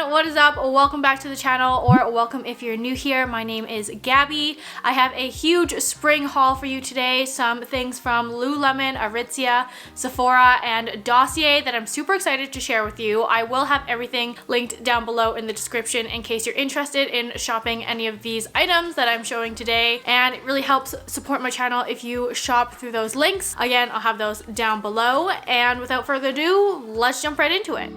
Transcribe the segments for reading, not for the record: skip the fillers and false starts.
everyone, what is up? Welcome back to the channel, or welcome if you're new here. My name is Gabby. I have a huge spring haul for you today. Some things from Lululemon, Aritzia, Sephora, and Dossier that I'm super excited to share with you. I will have everything linked down below in the description in case you're interested in shopping any of these items that I'm showing today, and it really helps support my channel if you shop through those links. Again, I'll have those down below, and without further ado, let's jump right into it.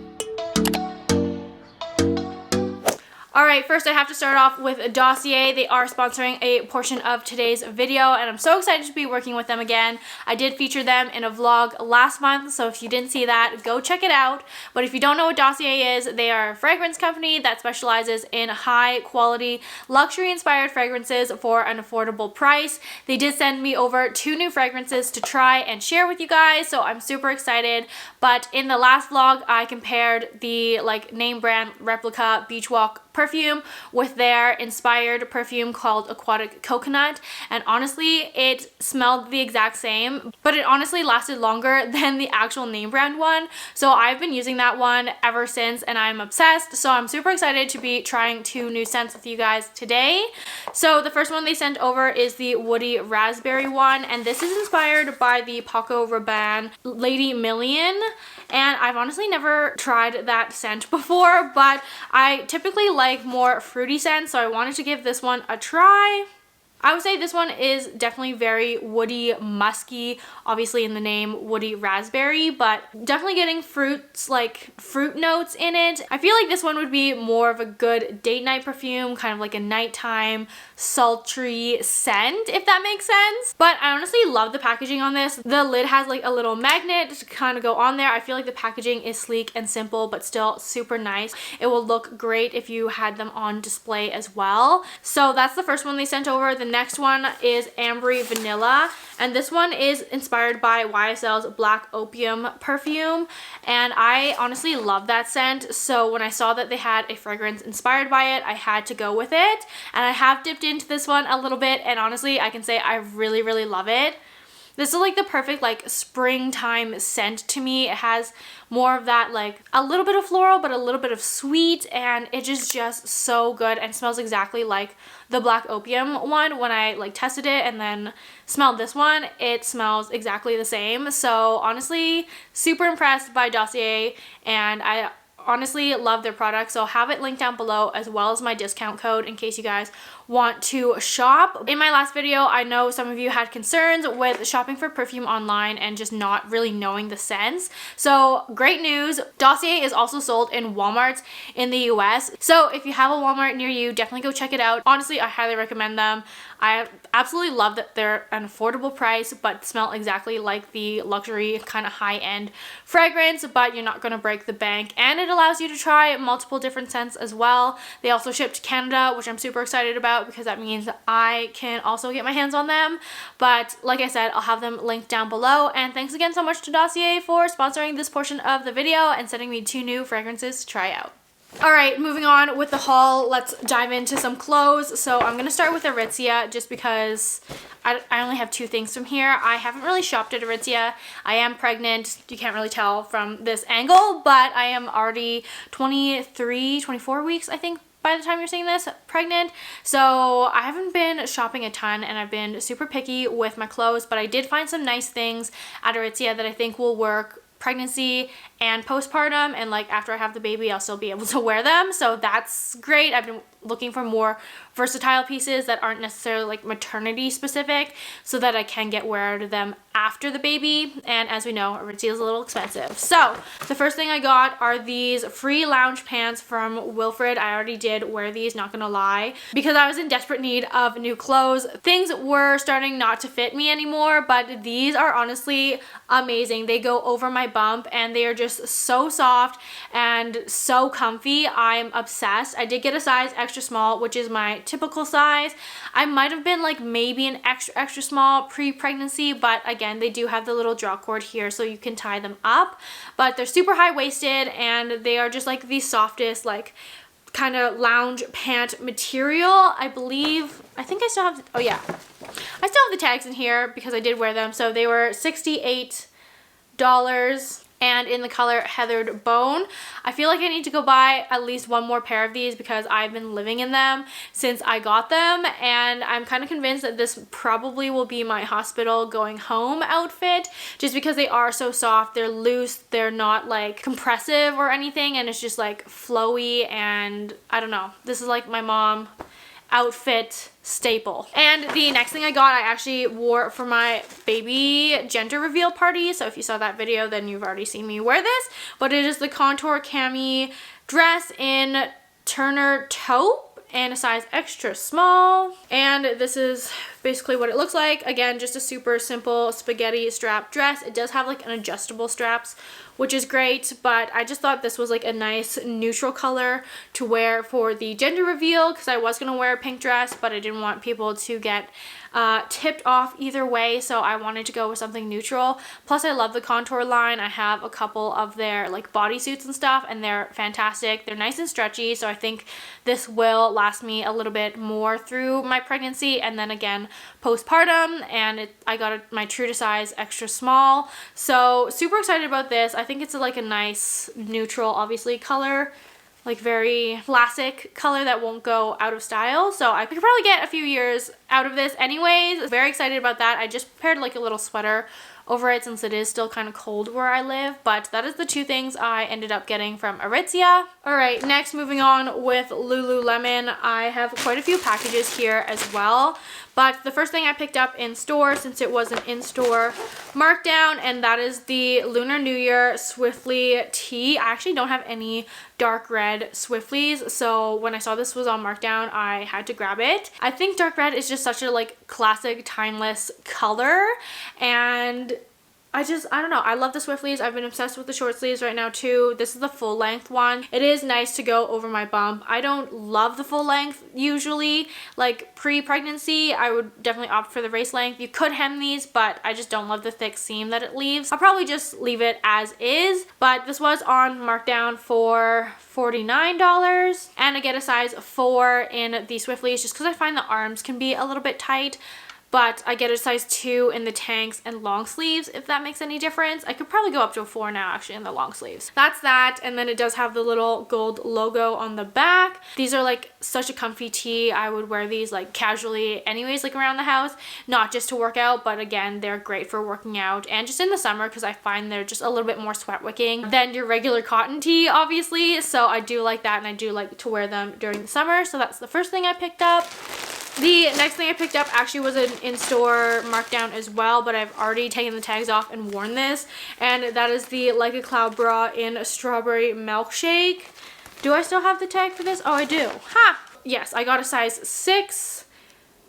Alright, first I have to start off with Dossier. They are sponsoring a portion of today's video, and I'm so excited to be working with them again. I did feature them in a vlog last month, so if you didn't see that, go check it out. But if you don't know what Dossier is, they are a fragrance company that specializes in high quality, luxury inspired fragrances for an affordable price. They did send me over 2 new fragrances to try and share with you guys, so I'm super excited. But in the last vlog, I compared the name brand replica Beach Walk perfume with their inspired perfume called Aquatic Coconut, and honestly it smelled the exact same, but it honestly lasted longer than the actual name brand one. So I've been using that one ever since and I'm obsessed, so I'm super excited to be trying 2 new scents with you guys today. So the first one they sent over is the Woody Raspberry one, and this is inspired by the Paco Rabanne Lady Million, and I've honestly never tried that scent before, but I typically like more fruity scents, so I wanted to give this one a try. I would say this one is definitely very woody, musky, obviously in the name Woody Raspberry, but definitely getting fruits, like fruit notes in it. I feel like this one would be more of a good date night perfume, kind of like a nighttime sultry scent, if that makes sense. But I honestly love the packaging on this. The lid has like a little magnet to kind of go on there. I feel like the packaging is sleek and simple, but still super nice. It will look great if you had them on display as well. So that's the first one they sent over. The next one is Ambery Vanilla, and this one is inspired by YSL's Black Opium perfume, and I honestly love that scent. So when I saw that they had a fragrance inspired by it, I had to go with it, and I have dipped into this one a little bit, and honestly I can say I really love it. This is like the perfect springtime scent to me. It has more of that a little bit of floral but a little bit of sweet, and it is just so good and smells exactly like the Black Opium one. When I tested it and then smelled this one, it smells exactly the same. So honestly, super impressed by Dossier, and I honestly love their product. So I'll have it linked down below as well as my discount code in case you guys want to shop. In my last video, I know some of you had concerns with shopping for perfume online and just not really knowing the scents. So great news, Dossier is also sold in Walmarts in the US. So if you have a Walmart near you, definitely go check it out. Honestly, I highly recommend them. I absolutely love that they're an affordable price but smell exactly like the luxury kind of high-end fragrance, but you're not going to break the bank, and it allows you to try multiple different scents as well. They also ship to Canada, which I'm super excited about because that means I can also get my hands on them. But like I said, I'll have them linked down below, and thanks again so much to Dossier for sponsoring this portion of the video and sending me 2 new fragrances to try out. Alright, moving on with the haul, let's dive into some clothes. So I'm going to start with Aritzia just because I only have 2 things from here. I haven't really shopped at Aritzia. I am pregnant. You can't really tell from this angle, but I am already 24 weeks, I think, by the time you're seeing this, pregnant. So I haven't been shopping a ton, and I've been super picky with my clothes, but I did find some nice things at Aritzia that I think will work pregnancy and postpartum, and after I have the baby I'll still be able to wear them, so that's great. I've been looking for more versatile pieces that aren't necessarily maternity specific so that I can wear them after the baby, and as we know, Aritzia is a little expensive. So the first thing I got are these free lounge pants from Wilfred. I already did wear these, not gonna lie, because I was in desperate need of new clothes. Things were starting not to fit me anymore, but these are honestly amazing. They go over my bump and they are just so soft and so comfy. I'm obsessed. I did get a size extra small, which is my typical size. I might have been maybe an extra small pre-pregnancy, but again, they do have the little draw cord here so you can tie them up, but they're super high-waisted and they are just the softest kind of lounge pant material. I think I still have I still have the tags in here because I did wear them. So they were $68 and in the color Heathered Bone. I feel like I need to go buy at least one more pair of these because I've been living in them since I got them, and I'm kind of convinced that this probably will be my hospital going home outfit just because they are so soft. They're loose, they're not like compressive or anything, and it's just like flowy, and I don't know. This is like my mom outfit staple. And the next thing I got, I actually wore for my baby gender reveal party. So if you saw that video, then you've already seen me wear this. But it is the contour cami dress in Turner Taupe and a size extra small. And this is basically what it looks like. Again, just a super simple spaghetti strap dress. It does have like an adjustable straps, which is great, but I just thought this was like a nice neutral color to wear for the gender reveal because I was going to wear a pink dress, but I didn't want people to get tipped off either way, so I wanted to go with something neutral. Plus I love the contour line. I have a couple of their like bodysuits and stuff, and they're fantastic. They're nice and stretchy, so I think this will last me a little bit more through my pregnancy and then again postpartum. And I got my true to size extra small, so super excited about this. I think it's like a nice neutral, obviously, color, like very classic color that won't go out of style. So I could probably get a few years out of this anyways. Very excited about that. I just paired like a little sweater over it since it is still kind of cold where I live, but that is the two things I ended up getting from Aritzia. All right, next moving on with Lululemon. I have quite a few packages here as well, but the first thing I picked up in store, since it was an in-store markdown, and that is the Lunar New Year Swiftly tee. I actually don't have any dark red Swifties, so when I saw this was on markdown, I had to grab it. I think dark red is just such a like classic, timeless color, and I don't know. I love the Swifties. I've been obsessed with the short sleeves right now too. This is the full length one. It is nice to go over my bump. I don't love the full length usually. Like pre-pregnancy, I would definitely opt for the waist length. You could hem these, but I just don't love the thick seam that it leaves. I'll probably just leave it as is, but this was on markdown for $49, and I get a size 4 in the Swifties just because I find the arms can be a little bit tight. But I get a size 2 in the tanks and long sleeves, if that makes any difference. I could probably go up to a 4 now, actually, in the long sleeves. That's that, and then it does have the little gold logo on the back. These are like such a comfy tee. I would wear these like casually anyways, like around the house, not just to work out, but again, they're great for working out and just in the summer because I find they're just a little bit more sweat wicking than your regular cotton tee, obviously. So I do like that, and I do like to wear them during the summer. So that's the first thing I picked up. The next thing I picked up actually was an in-store markdown as well, but I've already taken the tags off and worn this, and that is the Like a Cloud bra in a Strawberry Milkshake. Do I still have the tag for this? Oh, I do. Ha! Yes, I got a size 6.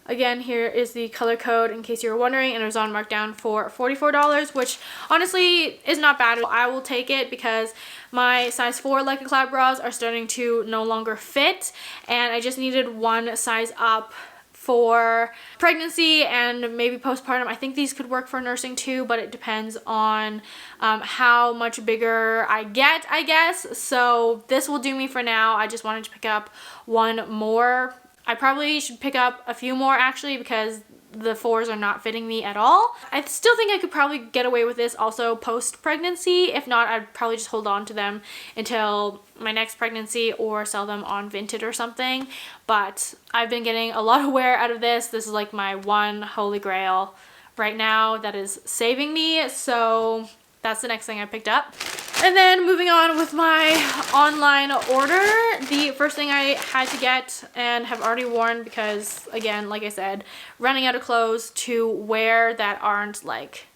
Again, here is the color code in case you were wondering, and it was on markdown for $44, which honestly is not bad. I will take it because my size 4 Like a Cloud bras are starting to no longer fit, and I just needed one size up for pregnancy and maybe postpartum. I think these could work for nursing too, but it depends on how much bigger I get, I guess. So this will do me for now. I just wanted to pick up one more. I probably should pick up a few more actually because the 4s are not fitting me at all. I still think I could probably get away with this also post-pregnancy. If not, I'd probably just hold on to them until my next pregnancy or sell them on Vinted or something. But I've been getting a lot of wear out of this. This is like my one holy grail right now that is saving me. So that's the next thing I picked up. And then moving on with my online order, the first thing I had to get and have already worn because, again, like I said, running out of clothes to wear that aren't like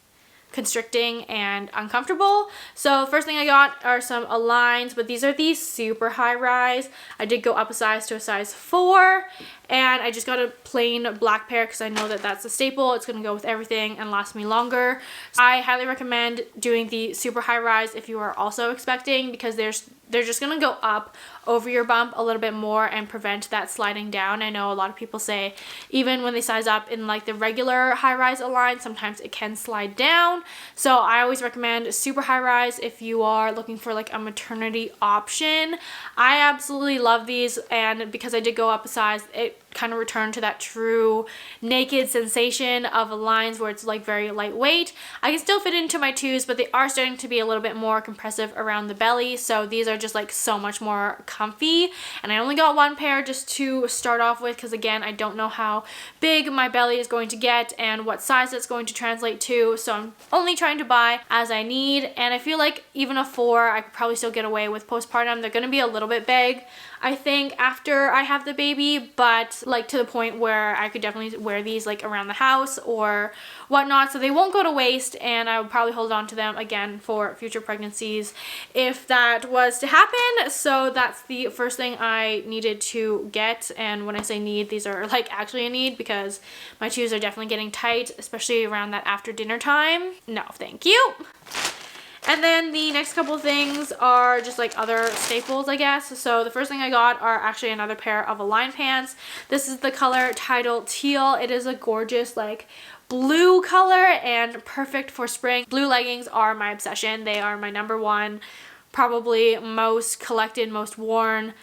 constricting and uncomfortable. So first thing I got are some Aligns, but these are the super high rise. I did go up a size to a size 4, and I just got a plain black pair because I know that that's a staple. It's going to go with everything and last me longer. I highly recommend doing the super high rise if you are also expecting, because they're just going to go up over your bump a little bit more and prevent that sliding down. I know a lot of people say even when they size up in like the regular high rise Align, sometimes it can slide down. So I always recommend super high rise if you are looking for like a maternity option. I absolutely love these, and because I did go up a size, it kind of return to that true naked sensation of lines where it's like very lightweight. I can still fit into my 2s, but they are starting to be a little bit more compressive around the belly, so these are just like so much more comfy. And I only got one pair just to start off with, because again, I don't know how big my belly is going to get and what size it's going to translate to, so I'm only trying to buy as I need. And I feel like even a 4 I could probably still get away with postpartum. They're going to be a little bit big, I think, after I have the baby, but like to the point where I could definitely wear these like around the house or whatnot, so they won't go to waste, and I would probably hold on to them again for future pregnancies if that was to happen. So that's the first thing I needed to get, and when I say need, these are like actually a need, because my 2s are definitely getting tight, especially around that after dinner time. No, thank you. And then the next couple things are just like other staples, I guess. So the first thing I got are actually another pair of Align pants. This is the color Tidal Teal. It is a gorgeous like blue color and perfect for spring. Blue leggings are my obsession. They are my number one, probably most collected, most worn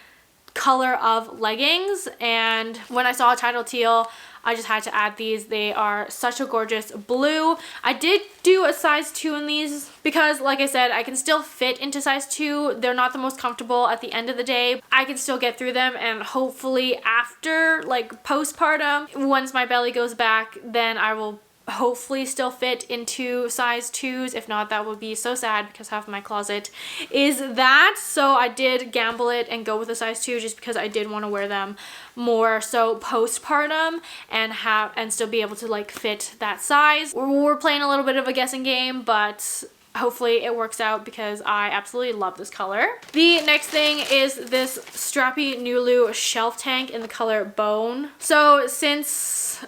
color of leggings. And when I saw Tidal Teal, I just had to add these. They are such a gorgeous blue. I did do a size 2 in these because, like I said, I can still fit into size 2. They're not the most comfortable at the end of the day. I can still get through them, and hopefully after like postpartum, once my belly goes back, then I will hopefully still fit into size 2s. If not, that would be so sad, because half of my closet is that. So I did gamble it and go with a size 2 just because I did want to wear them more so postpartum and still be able to like fit that size. We're playing a little bit of a guessing game, but hopefully it works out because I absolutely love this color. The next thing is this strappy Nulu shelf tank in the color Bone. So since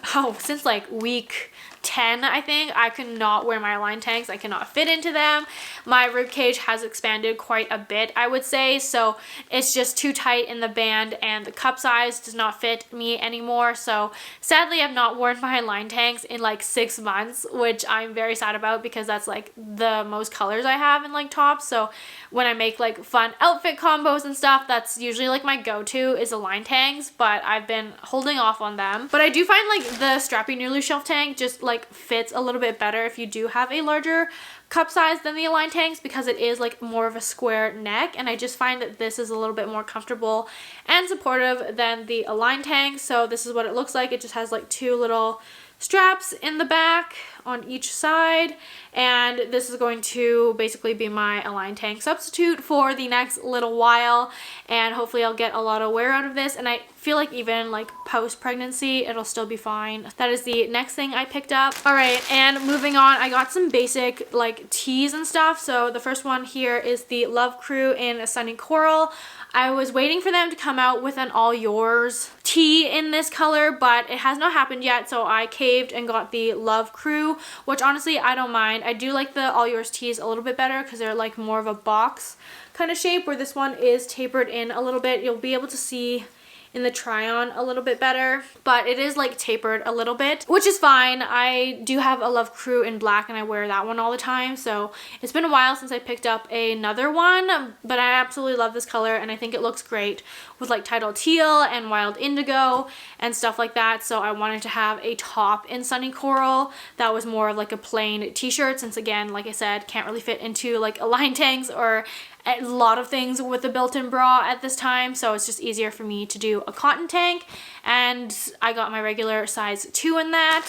like week 10, I think, I could not wear my Align tanks. I cannot fit into them. My rib cage has expanded quite a bit, I would say, so it's just too tight in the band, and the cup size does not fit me anymore. So sadly, I've not worn my Align tanks in like 6 months, which I'm very sad about, because that's like the most colors I have in like tops. So when I make like fun outfit combos and stuff, that's usually like my go-to is Align tanks, but I've been holding off on them. But I do find like the strappy Nulu shelf tank just like fits a little bit better if you do have a larger cup size than the Align tanks, because it is like more of a square neck, and I just find that this is a little bit more comfortable and supportive than the Align tanks. So this is what it looks like. It just has like 2 little straps in the back on each side, and this is going to basically be my Align tank substitute for the next little while, and hopefully I'll get a lot of wear out of this, and I feel like even like post-pregnancy it'll still be fine. That is the next thing I picked up. All right, and moving on, I got some basic like tees and stuff. So the first one here is the Love Crew in Sunny Coral. I was waiting for them to come out with an All Yours tee in this color, but it has not happened yet, so I caved and got the Love Crew, which honestly I don't mind. I do like the All Yours tees a little bit better because they're like more of a box kind of shape, where this one is tapered in a little bit. You'll be able to see in the try on a little bit better, but it is like tapered a little bit, which is fine. I do have a Love Crew in black, and I wear that one all the time, so it's been a while since I picked up another one, but I absolutely love this color, and I think it looks great with like Tidal Teal and Wild Indigo and stuff like that. So I wanted to have a top in Sunny Coral that was more of like a plain t-shirt, since again, like I said, can't really fit into like Align tanks or a lot of things with a built-in bra at this time, so it's just easier for me to do a cotton tank, and I got my regular size 2 in that.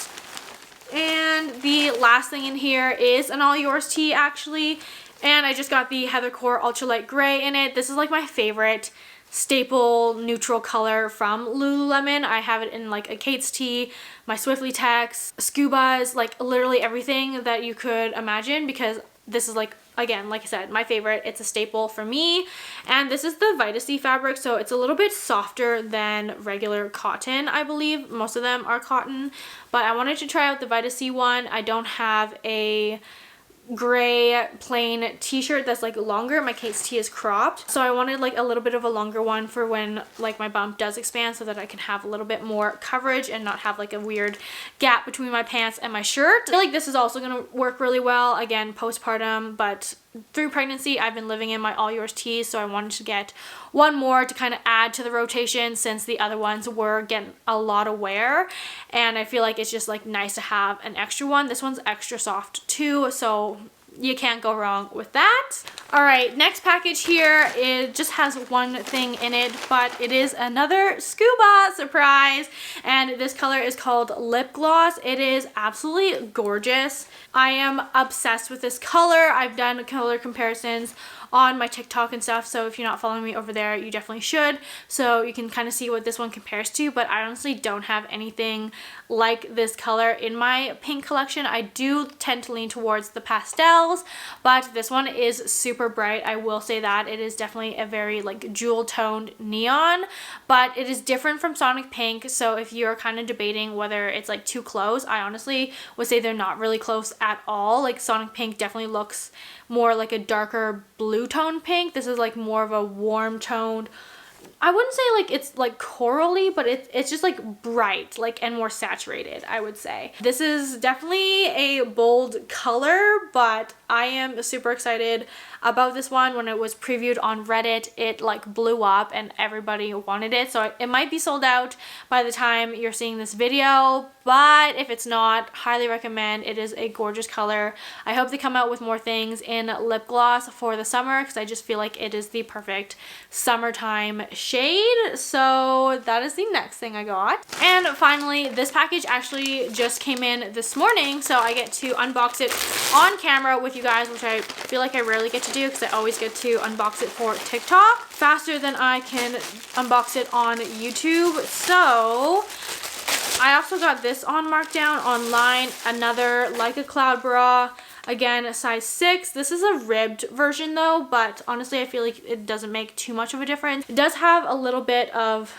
And the last thing in here is an All Yours tee actually, and I just got the Heathercore Ultralight Gray in it. This is like my favorite staple neutral color from Lululemon. I have it in like a Kate's tee, my Swiftly Tex, Scubas, like literally everything that you could imagine, because this is like, again, like I said, my favorite. It's a staple for me, and this is the Vita-C fabric, so it's a little bit softer than regular cotton. I believe most of them are cotton, but I wanted to try out the Vita-C one. I don't have a gray plain t-shirt that's like longer. My Kate's tee is cropped, so I wanted like a little bit of a longer one for when like my bump does expand, so that I can have a little bit more coverage and not have like a weird gap between my pants and my shirt. I feel like this is also going to work really well, again, postpartum, but through pregnancy, I've been living in my All Yours tees, so I wanted to get one more to kind of add to the rotation since the other ones were getting a lot of wear, and I feel like it's just like nice to have an extra one. This one's extra soft too, so you can't go wrong with that. All right, next package here, it just has one thing in it, but it is another scuba surprise, and this color is called Lip Gloss. It is absolutely gorgeous. I am obsessed with this color. I've done color comparisons on my TikTok and stuff, so if you're not following me over there, you definitely should, so you can kind of see what this one compares to, but I honestly don't have anything like this color in my pink collection. I do tend to lean towards the pastels, but this one is super bright. I will say that it is definitely a very like jewel toned neon, but it is different from Sonic Pink, so if you're kind of debating whether it's like too close, I honestly would say they're not really close at all. Like Sonic Pink definitely looks more like a darker blue tone pink. This is like more of a warm toned, I wouldn't say like it's like corally, but it's just like bright, like, and more saturated, I would say. This is definitely a bold color, but I am super excited about this one. When it was previewed on Reddit, it like blew up and everybody wanted it, so it might be sold out by the time you're seeing this video, but if it's not, highly recommend. It is a gorgeous color. I hope they come out with more things in lip gloss for the summer, because I just feel like it is the perfect summertime shade. So that is the next thing I got. And finally, this package actually just came in this morning, so I get to unbox it on camera with you guys, which I feel like I rarely get to do because I always get to unbox it for TikTok faster than I can unbox it on YouTube. So I also got this on markdown online, another Like a Cloud bra, again a size 6. This is a ribbed version though, but honestly I feel like it doesn't make too much of a difference. It does have a little bit of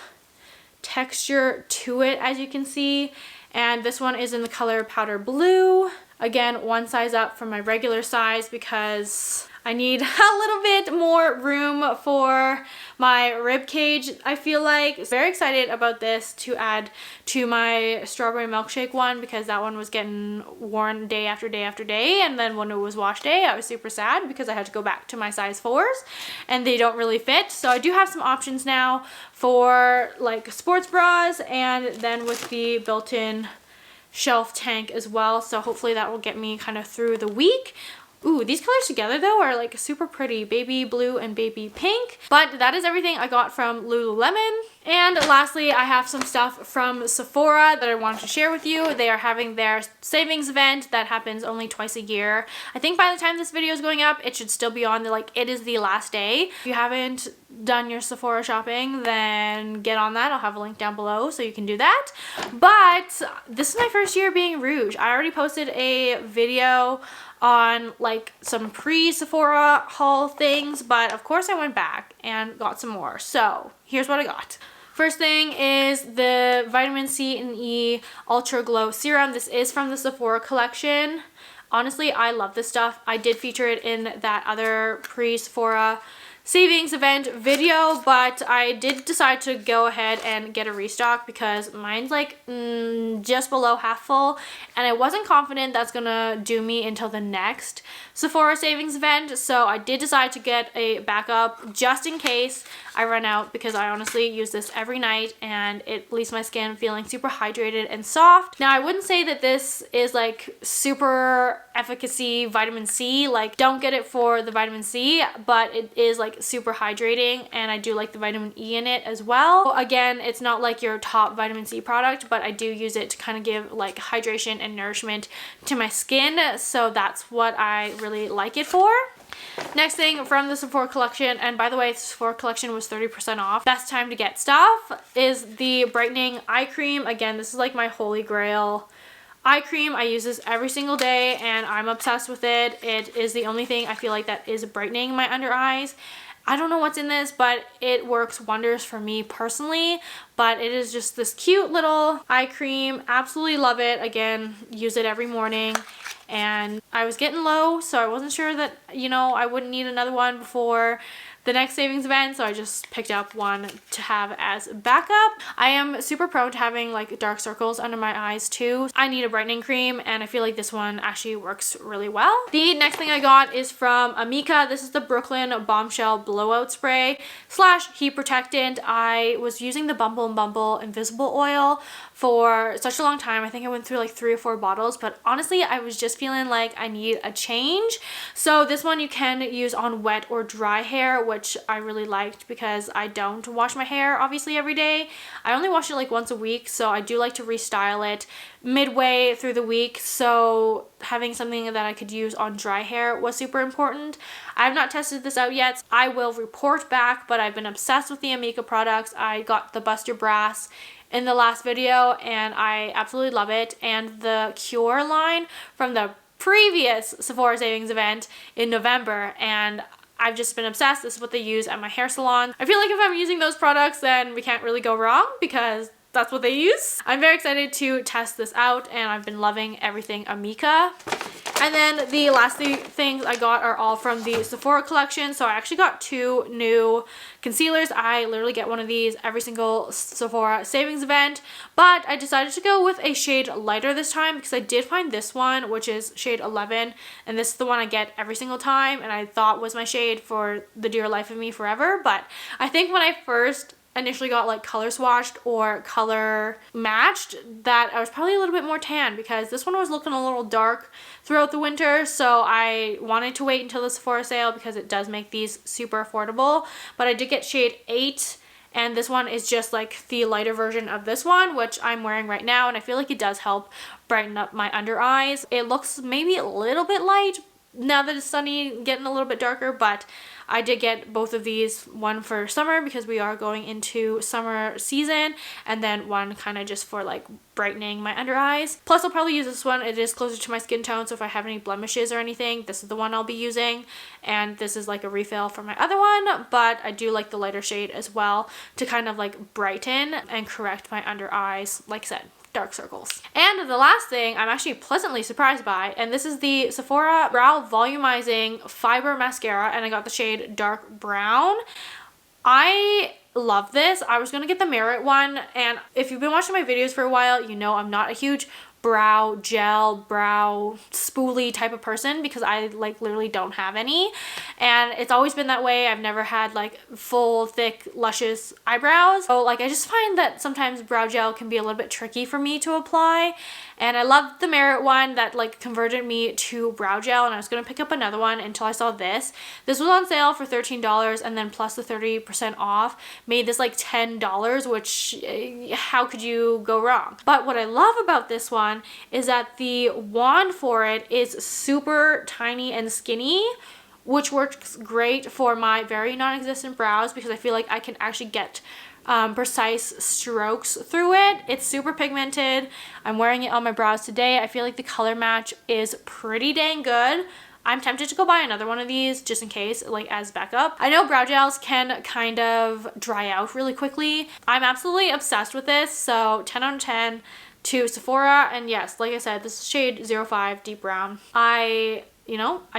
texture to it, as you can see, and this one is in the color powder blue. Again, one size up from my regular size because I need a little bit more room for my rib cage, I feel like. Very excited about this to add to my strawberry milkshake one, because that one was getting worn day after day after day, and then when it was wash day I was super sad because I had to go back to my size 4s and they don't really fit. So I do have some options now for like sports bras, and then with the built-in shelf tank as well, so hopefully that will get me kind of through the week. Ooh, these colors together though are like super pretty, baby blue and baby pink. But that is everything I got from Lululemon. And lastly, I have some stuff from Sephora that I wanted to share with you. They are having their savings event that happens only twice a year. I think by the time this video is going up, it should still be on. Like, it is the last day. If you haven't done your Sephora shopping, then get on that. I'll have a link down below so you can do that. But this is my first year being Rouge. I already posted a video on like some pre-Sephora haul things, but of course I went back and got some more. So here's what I got. First thing is the Vitamin C and E Ultra Glow Serum. This is from the Sephora collection. Honestly, I love this stuff. I did feature it in that other pre-Sephora savings event video, but I did decide to go ahead and get a restock because mine's like just below half full, and I wasn't confident that's gonna do me until the next Sephora savings event, so I did decide to get a backup just in case I run out, because I honestly use this every night and it leaves my skin feeling super hydrated and soft. Now I wouldn't say that this is like super efficacy vitamin C, like don't get it for the vitamin C, but it is like super hydrating, and I do like the vitamin E in it as well. Again, it's not like your top vitamin C product, but I do use it to kind of give like hydration and nourishment to my skin, so that's what I really like it for. Next thing from the Sephora collection, and by the way, the Sephora collection was 30% off. Best time to get stuff, is the brightening eye cream. Again, this is like my holy grail eye cream. I use this every single day and I'm obsessed with it. It is the only thing I feel like that is brightening my under eyes. I don't know what's in this, but it works wonders for me personally. But it is just this cute little eye cream. Absolutely love it. Again, use it every morning. And I was getting low, so I wasn't sure that, you know, I wouldn't need another one before the next savings event, so I just picked up one to have as backup. I am super prone to having like dark circles under my eyes too. I need a brightening cream, and I feel like this one actually works really well. The next thing I got is from Amika. This is the Brooklyn Bombshell Blowout Spray / heat protectant. I was using the Bumble and Bumble Invisible Oil for such a long time. I think I went through like 3 or 4 bottles, but honestly I was just feeling like I need a change. So this one you can use on wet or dry hair, which I really liked because I don't wash my hair obviously every day. I only wash it like once a week, so I do like to restyle it midway through the week, so having something that I could use on dry hair was super important. I have not tested this out yet. I will report back, but I've been obsessed with the Amika products. I got the Bust Your Brass in the last video and I absolutely love it, and the Cure line from the previous Sephora savings event in November, and I've just been obsessed. This is what they use at my hair salon. I feel like if I'm using those products, then we can't really go wrong because that's what they use. I'm very excited to test this out, and I've been loving everything Amika. And then the last 3 things I got are all from the Sephora collection. So I actually got 2 new concealers. I literally get one of these every single Sephora savings event, but I decided to go with a shade lighter this time because I did find this one, which is shade 11, and this is the one I get every single time, and I thought was my shade for the dear life of me forever. But I think when I first initially got like color swatched or color matched, that I was probably a little bit more tan because this one was looking a little dark throughout the winter. So I wanted to wait until the Sephora sale because it does make these super affordable. But I did get shade 8, and this one is just like the lighter version of this one, which I'm wearing right now, and I feel like it does help brighten up my under eyes. It looks maybe a little bit light now that it's sunny, getting a little bit darker, but I did get both of these, one for summer because we are going into summer season, and then one kind of just for like brightening my under eyes. Plus I'll probably use this one. It is closer to my skin tone, so if I have any blemishes or anything, this is the one I'll be using, and this is like a refill for my other one, but I do like the lighter shade as well to kind of like brighten and correct my under eyes, like I said, dark circles. And the last thing I'm actually pleasantly surprised by, and this is the Sephora Brow Volumizing Fiber Mascara, and I got the shade Dark Brown. I love this. I was gonna get the Merit one, and if you've been watching my videos for a while, you know I'm not a huge brow gel, brow spoolie type of person because I like literally don't have any, and it's always been that way. I've never had like full thick luscious eyebrows, so like I just find that sometimes brow gel can be a little bit tricky for me to apply, and I love the Merit one that like converted me to brow gel, and I was gonna pick up another one until I saw this. This was on sale for $13, and then plus the 30% off made this like $10, which how could you go wrong? But what I love about this one is that the wand for it is super tiny and skinny, which works great for my very non-existent brows because I feel like I can actually get precise strokes through it. It's super pigmented. I'm wearing it on my brows today. I feel like the color match is pretty dang good. I'm tempted to go buy another one of these just in case, like as backup. I know brow gels can kind of dry out really quickly. I'm absolutely obsessed with this, so 10 out of 10 to Sephora. And yes, like I said, this is shade 05 Deep Brown. I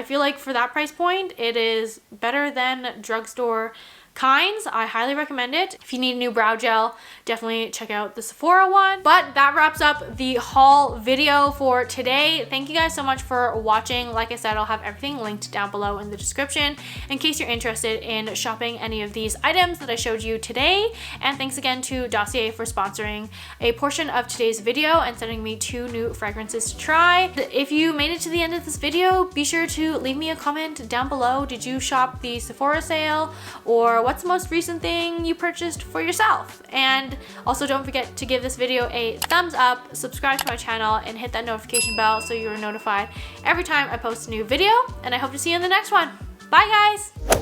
feel like for that price point, it is better than drugstore kinds. I highly recommend it. If you need a new brow gel, definitely check out the Sephora one. But that wraps up the haul video for today. Thank you guys so much for watching. Like I said, I'll have everything linked down below in the description in case you're interested in shopping any of these items that I showed you today. And thanks again to Dossier for sponsoring a portion of today's video and sending me 2 new fragrances to try. If you made it to the end of this video, be sure to leave me a comment down below. Did you shop the Sephora sale, or what's the most recent thing you purchased for yourself? And also don't forget to give this video a thumbs up, subscribe to my channel, and hit that notification bell so you're notified every time I post a new video. And I hope to see you in the next one. Bye guys!